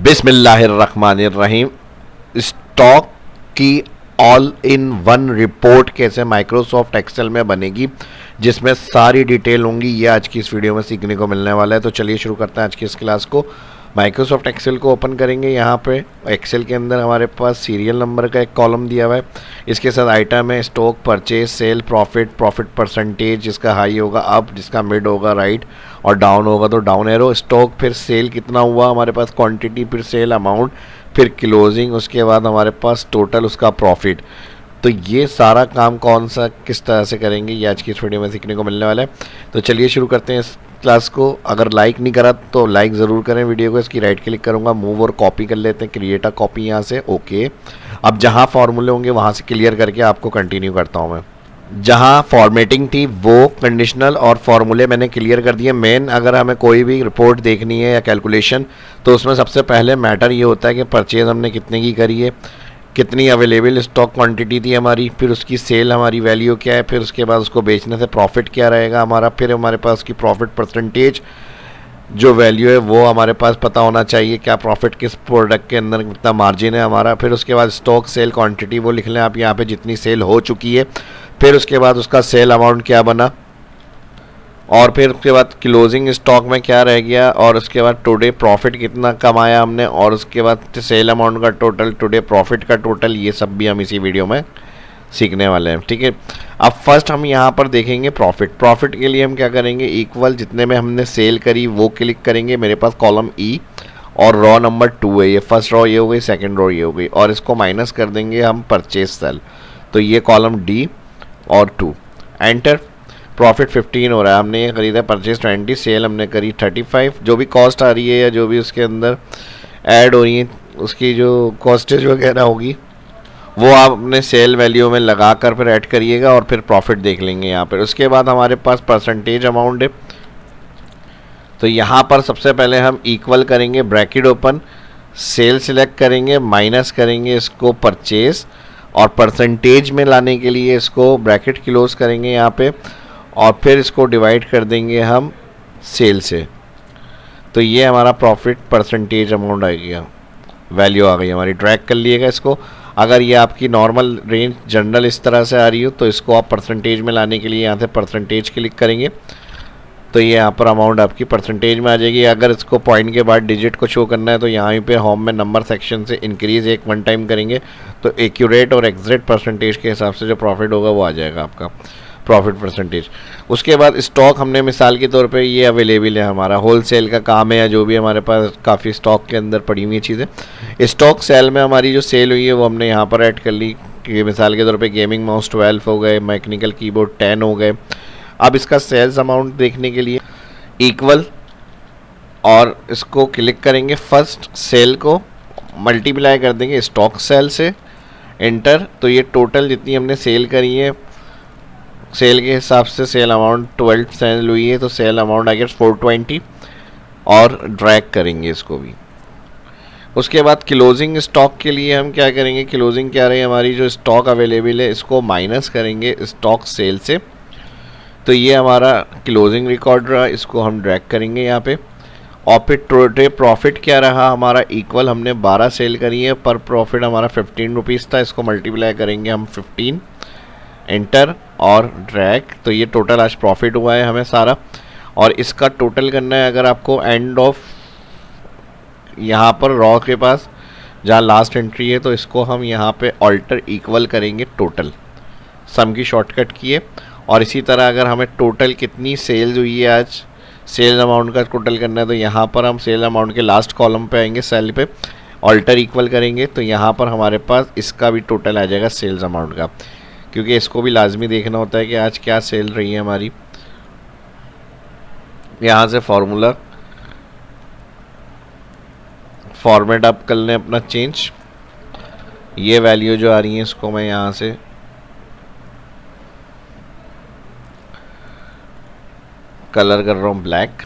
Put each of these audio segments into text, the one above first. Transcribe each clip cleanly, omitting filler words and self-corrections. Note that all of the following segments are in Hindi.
बिस्मिल्लाहिर्रहमानिर्रहीम। स्टॉक की ऑल इन वन रिपोर्ट कैसे माइक्रोसॉफ्ट एक्सेल में बनेगी, जिसमें सारी डिटेल होंगी, ये आज की इस वीडियो में सीखने को मिलने वाला है। तो चलिए शुरू करते हैं आज की इस क्लास को। माइक्रोसॉफ्ट एक्सेल को ओपन करेंगे। यहाँ पे एक्सेल के अंदर हमारे पास सीरियल नंबर का एक कॉलम दिया हुआ है। इसके साथ आइटम है stock, purchase, sale, profit, profit percentage, जिसका हाई होगा अप, जिसका मिड होगा राइट और डाउन होगा तो डाउन एरो। स्टॉक, फिर सेल कितना हुआ हमारे पास, क्वांटिटी, फिर सेल अमाउंट, फिर क्लोजिंग, उसके बाद हमारे पास टोटल, उसका प्रॉफिट। तो ये सारा काम कौन सा किस तरह से करेंगे, ये आज की इस वीडियो में सीखने को मिलने वाला है। तो चलिए शुरू करते हैं इस क्लास को। अगर लाइक नहीं करा तो लाइक ज़रूर करें वीडियो को। इसकी राइट क्लिक करूंगा, मूव और कॉपी कर लेते हैं, क्रिएट अ कॉपी यहाँ से। ओके, अब जहाँ फॉर्मूले होंगे वहाँ से क्लियर करके आपको कंटिन्यू करता हूँ मैं। जहाँ फॉर्मेटिंग थी वो कंडीशनल और फॉर्मूले मैंने क्लियर कर दिए। मेन अगर हमें कोई भी रिपोर्ट देखनी है या कैलकुलेशन, तो उसमें सबसे पहले मैटर ये होता है कि परचेज़ हमने कितने की करी है, कितनी अवेलेबल स्टॉक क्वांटिटी थी हमारी, फिर उसकी सेल हमारी वैल्यू क्या है, फिर उसके बाद उसको बेचने से प्रॉफिट क्या रहेगा हमारा, फिर हमारे पास उसकी प्रॉफिट परसेंटेज जो वैल्यू है वो हमारे पास पता होना चाहिए, क्या प्रॉफिट किस प्रोडक्ट के अंदर कितना मार्जिन है हमारा। फिर उसके बाद स्टॉक, सेल, क्वांटिटी वो लिख लें आप यहाँ पे जितनी सेल हो चुकी है। फिर उसके बाद उसका सेल अमाउंट क्या बना, और फिर उसके बाद क्लोजिंग स्टॉक में क्या रह गया, और उसके बाद टुडे प्रॉफिट कितना कमाया हमने, और उसके बाद सेल अमाउंट का टोटल, टुडे प्रॉफिट का टोटल। ये सब भी हम इसी वीडियो में सीखने वाले हैं, ठीक है। अब फर्स्ट हम यहाँ पर देखेंगे प्रॉफिट। प्रॉफिट के लिए हम क्या करेंगे, इक्वल जितने में हमने सेल करी वो क्लिक करेंगे। मेरे पास कॉलम ई और रॉ नंबर 2 है, ये फर्स्ट रॉ ये हो गई, सेकेंड रॉ ये हो गई, और इसको माइनस कर देंगे हम परचेज सेल, तो ये कॉलम डी और 2। एंटर। प्रॉफिट 15 हो रहा है, हमने ये खरीदा, परचेज 20, सेल हमने करी 35। जो भी कॉस्ट आ रही है या जो भी उसके अंदर ऐड हो रही है उसकी जो कॉस्टेज वगैरह होगी वो आप अपने सेल वैल्यू में लगा कर फिर ऐड करिएगा और फिर प्रॉफिट देख लेंगे यहाँ पर। उसके बाद हमारे पास परसेंटेज अमाउंट है, तो यहाँ पर सबसे पहले हम इक्वल करेंगे, ब्रैकेट ओपन, सेल सिलेक्ट करेंगे, माइनस करेंगे इसको परचेज, और परसेंटेज में लाने के लिए इसको ब्रैकेट क्लोज करेंगे यहाँ पे, और फिर इसको डिवाइड कर देंगे हम सेल से। तो ये हमारा प्रॉफिट परसेंटेज अमाउंट आ गया, वैल्यू आ गई हमारी। ड्रैग कर लिएगा इसको। अगर ये आपकी नॉर्मल रेंज जनरल इस तरह से आ रही हो तो इसको आप परसेंटेज में लाने के लिए यहाँ से परसेंटेज क्लिक करेंगे, तो ये यहाँ पर अमाउंट आपकी परसेंटेज में आ जाएगी। अगर इसको पॉइंट के बाद डिजिट को शो करना है तो यहाँ पे होम में नंबर सेक्शन से इंक्रीज एक वन टाइम करेंगे तो एक्यूरेट और एग्जैक्ट परसेंटेज के हिसाब से जो प्रॉफिट होगा वो आ जाएगा आपका प्रॉफिट परसेंटेज। उसके बाद स्टॉक हमने मिसाल के तौर पे ये अवेलेबल है, हमारा होल सेल का काम है या जो भी हमारे पास काफ़ी स्टॉक के अंदर पड़ी हुई चीज़ें। स्टॉक सेल में हमारी जो सेल हुई है वो हमने यहाँ पर ऐड कर ली कि मिसाल के तौर पे गेमिंग माउस 12 हो गए, मैकेनिकल कीबोर्ड 10 हो गए। अब इसका सेल्स अमाउंट देखने के लिए इक्वल और इसको क्लिक करेंगे, फर्स्ट सेल को मल्टीप्लाई कर देंगे स्टॉक सेल से, एंटर। तो ये टोटल जितनी हमने सेल करी है सेल के हिसाब से सेल अमाउंट 12 सेल हुई है, तो सेल अमाउंट आ गया 420, और ड्रैग करेंगे इसको भी। उसके बाद क्लोजिंग स्टॉक के लिए हम क्या करेंगे, क्लोजिंग क्या रही हमारी जो स्टॉक अवेलेबल है इसको माइनस करेंगे स्टॉक सेल से, तो ये हमारा क्लोजिंग रिकॉर्ड रहा, इसको हम ड्रैग करेंगे यहाँ पे। और फिर टोटल प्रॉफिट क्या रहा हमारा, इक्वल हमने 12 सेल करी है, पर प्रॉफिट हमारा 15 रुपीज़ था, इसको मल्टीप्लाई करेंगे हम 15, एंटर और ड्रैग। तो ये टोटल आज प्रॉफिट हुआ है हमें सारा, और इसका टोटल करना है। अगर आपको एंड ऑफ यहाँ पर रॉ के पास जहाँ लास्ट एंट्री है तो इसको हम यहाँ पे ऑल्टर इक्वल करेंगे टोटल, सम की शॉर्टकट किए। और इसी तरह अगर हमें टोटल कितनी सेल्स हुई है आज, सेल अमाउंट का टोटल करना है, तो यहाँ पर हम सेल अमाउंट के लास्ट कॉलम पे आएंगे, सेल पे ऑल्टर इक्वल करेंगे, तो यहाँ पर हमारे पास इसका भी टोटल आ जाएगा सेल्स अमाउंट का, क्योंकि इसको भी लाजमी देखना होता है कि आज क्या सेल रही है हमारी। यहाँ से फॉर्मूला फॉर्मेट अप कर लें अपना चेंज। ये वैल्यू जो आ रही है इसको मैं यहाँ से कलर कर रहा हूँ ब्लैक।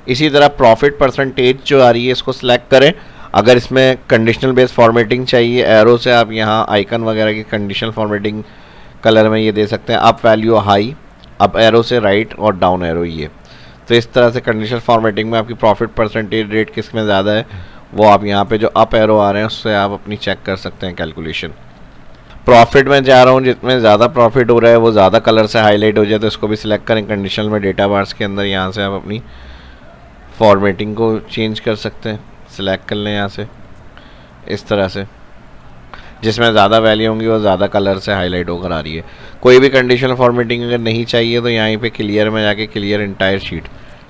इसी तरह प्रॉफिट परसेंटेज जो आ रही है इसको सिलेक्ट करें। अगर इसमें कंडीशनल बेस फॉर्मेटिंग चाहिए, एरो से आप यहाँ आइकन वगैरह की कंडीशनल फॉर्मेटिंग कलर में ये दे सकते हैं। Up value high, up arrow से राइट और डाउन एरो ये। तो इस तरह से कंडीशनल फॉर्मेटिंग में आपकी प्रॉफिट परसेंटेज रेट किस में ज़्यादा है वो आप यहाँ पे जो अप एरो आ रहे हैं उससे आप अपनी चेक कर सकते हैं कैलकुलेशन। प्रॉफिट में जा रहा हूँ, जितने ज़्यादा प्रॉफिट हो रहा है वो ज़्यादा कलर से हाईलाइट हो जाए, तो इसको भी सिलेक्ट करें कंडीशनल में डेटा बार्स के अंदर। यहाँ से आप अपनी फॉर्मेटिंग को चेंज कर सकते हैं, सिलेक्ट कर लें यहाँ से इस तरह से, जिसमें ज़्यादा वैल्यू होंगी वो ज़्यादा कलर से हाईलाइट होकर आ रही है। कोई भी कंडीशनल फॉर्मेटिंग अगर नहीं चाहिए तो यहाँ पे क्लियर में जाके क्लियर इंटायर शीट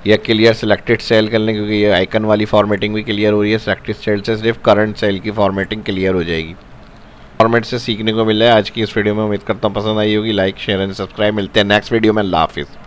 या क्लियर सिलेक्टेड सेल कर लें, क्योंकि ये आइकन वाली फॉर्मेटिंग भी क्लियर हो रही है। सिलेक्टेड सेल से सिर्फ करंट सेल की फॉर्मेटिंग क्लियर हो जाएगी। फॉर्मेट से सीखने को मिला है आज की इस वीडियो में, उम्मीद करता हूँ पसंद आई होगी। Like share and subscribe. मिलते हैं नेक्स्ट वीडियो में। अल्लाह हाफिज़।